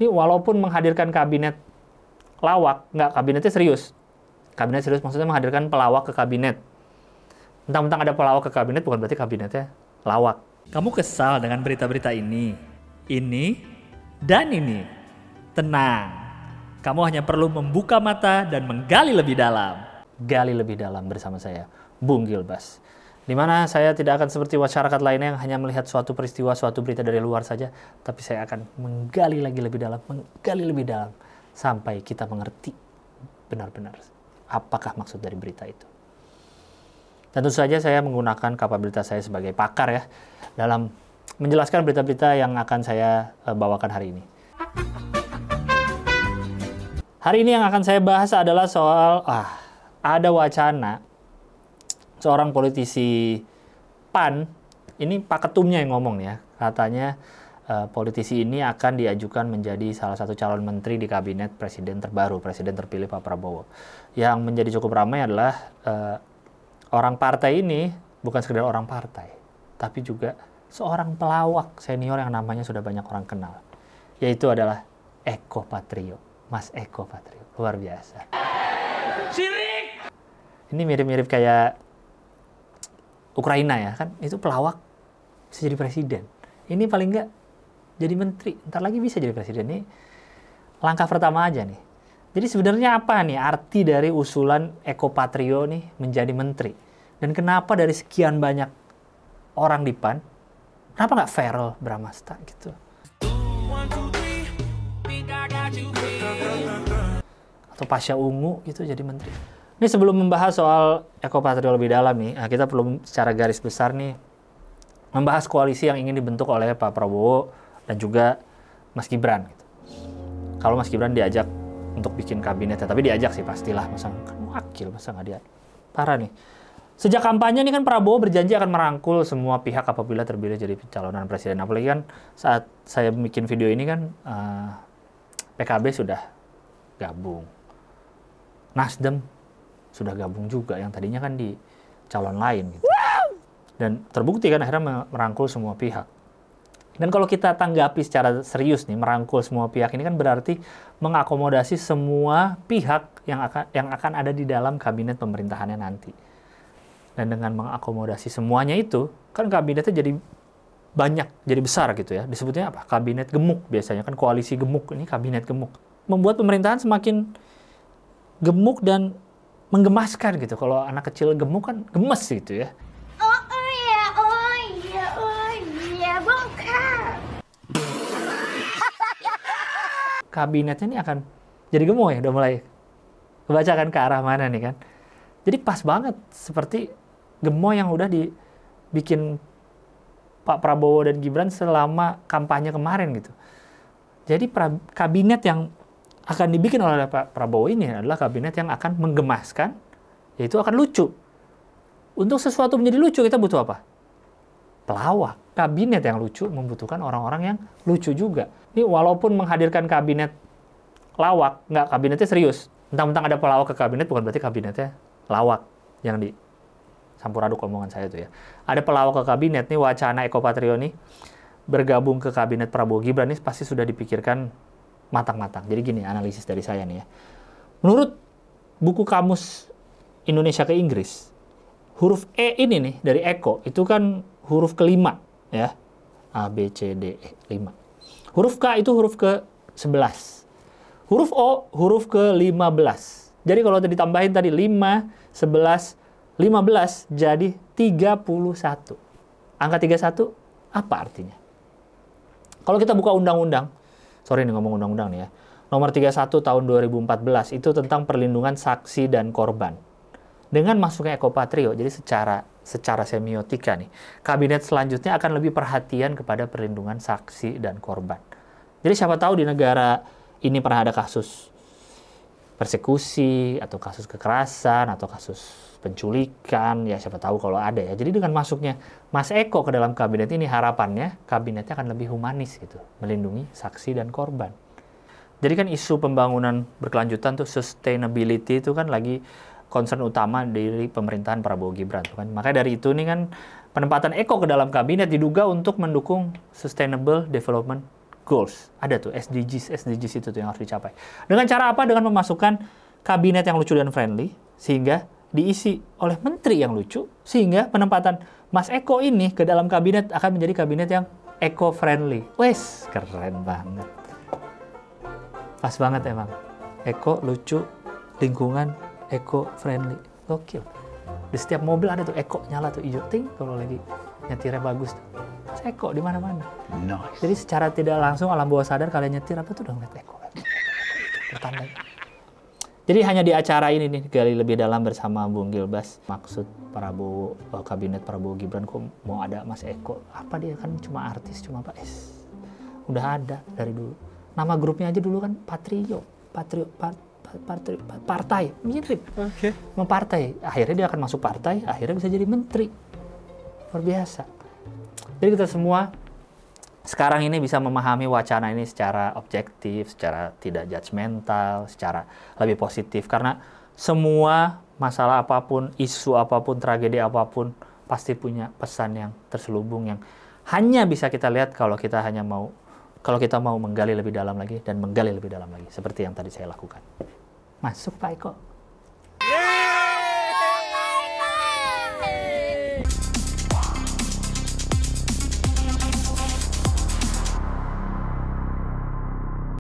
Ini walaupun menghadirkan kabinet lawak, nggak, kabinetnya serius. Kabinet serius maksudnya menghadirkan pelawak ke kabinet. Mentang-mentang ada pelawak ke kabinet bukan berarti kabinetnya lawak. Kamu kesal dengan berita-berita ini, dan ini. Tenang, kamu hanya perlu membuka mata dan menggali lebih dalam. Gali lebih dalam bersama saya, Bung Gilbas. Di mana saya tidak akan seperti masyarakat lainnya yang hanya melihat suatu peristiwa, suatu berita dari luar saja, tapi saya akan menggali lagi lebih dalam, sampai kita mengerti benar-benar apakah maksud dari berita itu. Tentu saja saya menggunakan kapabilitas saya sebagai pakar ya, dalam menjelaskan berita-berita yang akan saya bawakan hari ini. Hari ini yang akan saya bahas adalah soal, ada wacana seorang politisi PAN, ini Pak Ketumnya yang ngomong ya, katanya politisi ini akan diajukan menjadi salah satu calon menteri di kabinet presiden terbaru, presiden terpilih Pak Prabowo. Yang menjadi cukup ramai adalah orang partai ini bukan sekedar orang partai, tapi juga seorang pelawak senior yang namanya sudah banyak orang kenal, yaitu adalah Eko Patrio, Mas Eko Patrio, luar biasa. Sirik! Ini mirip-mirip kayak Ukraina ya kan, itu pelawak bisa jadi presiden. Ini paling nggak jadi menteri, ntar lagi bisa jadi presiden. Ini langkah pertama aja nih. Jadi sebenarnya apa nih arti dari usulan Eko Patrio nih menjadi menteri? Dan kenapa dari sekian banyak orang di PAN, kenapa nggak Verrel Bramasta gitu? Atau Pasha Ungu gitu jadi menteri. Ini sebelum membahas soal Eko Patrio lebih dalam nih, kita perlu secara garis besar nih membahas koalisi yang ingin dibentuk oleh Pak Prabowo dan juga Mas Gibran. Gitu. Kalau Mas Gibran diajak untuk bikin kabinetnya, tapi diajak sih pastilah, masa kan wakil, masa nggak dia. Parah nih. Sejak kampanye nih kan Prabowo berjanji akan merangkul semua pihak apabila terpilih jadi pencalonan presiden. Apalagi kan saat saya bikin video ini kan PKB sudah gabung. Nasdem sudah gabung juga, yang tadinya kan di calon lain gitu. Dan terbukti kan akhirnya merangkul semua pihak. Dan kalau kita tanggapi secara serius nih, merangkul semua pihak ini kan berarti mengakomodasi semua pihak yang akan ada di dalam kabinet pemerintahannya nanti. Dan dengan mengakomodasi semuanya itu, kan kabinetnya jadi banyak, jadi besar gitu ya. Disebutnya apa? Kabinet gemuk biasanya, kan koalisi gemuk, ini kabinet gemuk. Membuat pemerintahan semakin gemuk dan menggemaskan gitu. Kalau anak kecil gemuk kan gemes gitu ya. Oh iya, bongkar. Kabinetnya ini akan jadi gemuk ya, udah mulai kebacakan ke arah mana nih kan. Jadi pas banget seperti gemoy yang udah dibikin Pak Prabowo dan Gibran selama kampanye kemarin gitu. Jadi kabinet yang akan dibikin oleh Pak Prabowo ini adalah kabinet yang akan menggemaskan, yaitu akan lucu. Untuk sesuatu menjadi lucu kita butuh apa? Pelawak. Kabinet yang lucu membutuhkan orang-orang yang lucu juga. Ini walaupun menghadirkan kabinet lawak, nggak, kabinetnya serius. Mentang-mentang ada pelawak ke kabinet bukan berarti kabinetnya lawak, yang di campur aduk omongan saya itu ya. Ada pelawak ke kabinet nih, wacana Eko Patrio nih bergabung ke kabinet Prabowo Gibran ini pasti sudah dipikirkan matang-matang. Jadi gini analisis dari saya nih ya. Menurut buku kamus Indonesia ke Inggris, huruf E ini nih dari Eko itu kan huruf kelima ya. A, B, C, D, E, 5. Huruf K itu huruf ke-11. Huruf O huruf ke-15. Jadi kalau ditambahin tadi 5, 11, 15 jadi 31. Angka 31 apa artinya? Kalau kita buka undang-undang, sorry nih ngomong undang-undang nih ya, nomor 31 tahun 2014 itu tentang perlindungan saksi dan korban. Dengan masuknya Eko Patrio, jadi secara semiotika nih, kabinet selanjutnya akan lebih perhatian kepada perlindungan saksi dan korban. Jadi siapa tahu di negara ini pernah ada kasus persekusi, atau kasus kekerasan, atau kasus penculikan, ya siapa tahu kalau ada ya. Jadi dengan masuknya Mas Eko ke dalam kabinet ini, harapannya kabinetnya akan lebih humanis gitu, melindungi saksi dan korban. Jadi kan isu pembangunan berkelanjutan tuh, sustainability itu kan lagi concern utama dari pemerintahan Prabowo Gibran tuh kan. Makanya dari itu nih kan penempatan Eko ke dalam kabinet diduga untuk mendukung Sustainable Development goals. Ada tuh SDGs itu tuh yang harus dicapai. Dengan cara apa? Dengan memasukkan kabinet yang lucu dan friendly, sehingga diisi oleh menteri yang lucu, sehingga penempatan Mas Eko ini ke dalam kabinet akan menjadi kabinet yang eco-friendly. Wes, keren banget. Pas banget emang. Eko, lucu, lingkungan, eco-friendly. Gokil. Di setiap mobil ada tuh Eko nyala tuh hijau ting kalau lagi nyetirnya bagus tuh. Mas Eko di mana-mana. Nice. Jadi secara tidak langsung alam bawah sadar kalian nyetir apa tuh udah ngeliat Eko. Pertanda. Jadi hanya di acara ini nih gali lebih dalam bersama Bung Gilbas. Maksud Prabowo, kabinet Prabowo Gibran kok mau ada Mas Eko? Apa dia kan cuma artis, cuma Pak S. Udah ada dari dulu. Nama grupnya aja dulu kan Patrio, partai, mirip. Oke. Mempartai. Akhirnya dia akan masuk partai, akhirnya bisa jadi menteri. Luar biasa. Jadi kita semua sekarang ini bisa memahami wacana ini secara objektif, secara tidak judgmental, secara lebih positif. Karena semua masalah apapun, isu apapun, tragedi apapun, pasti punya pesan yang terselubung yang hanya bisa kita lihat kalau kita mau menggali lebih dalam lagi dan menggali lebih dalam lagi. Seperti yang tadi saya lakukan. Masuk Pak Eko.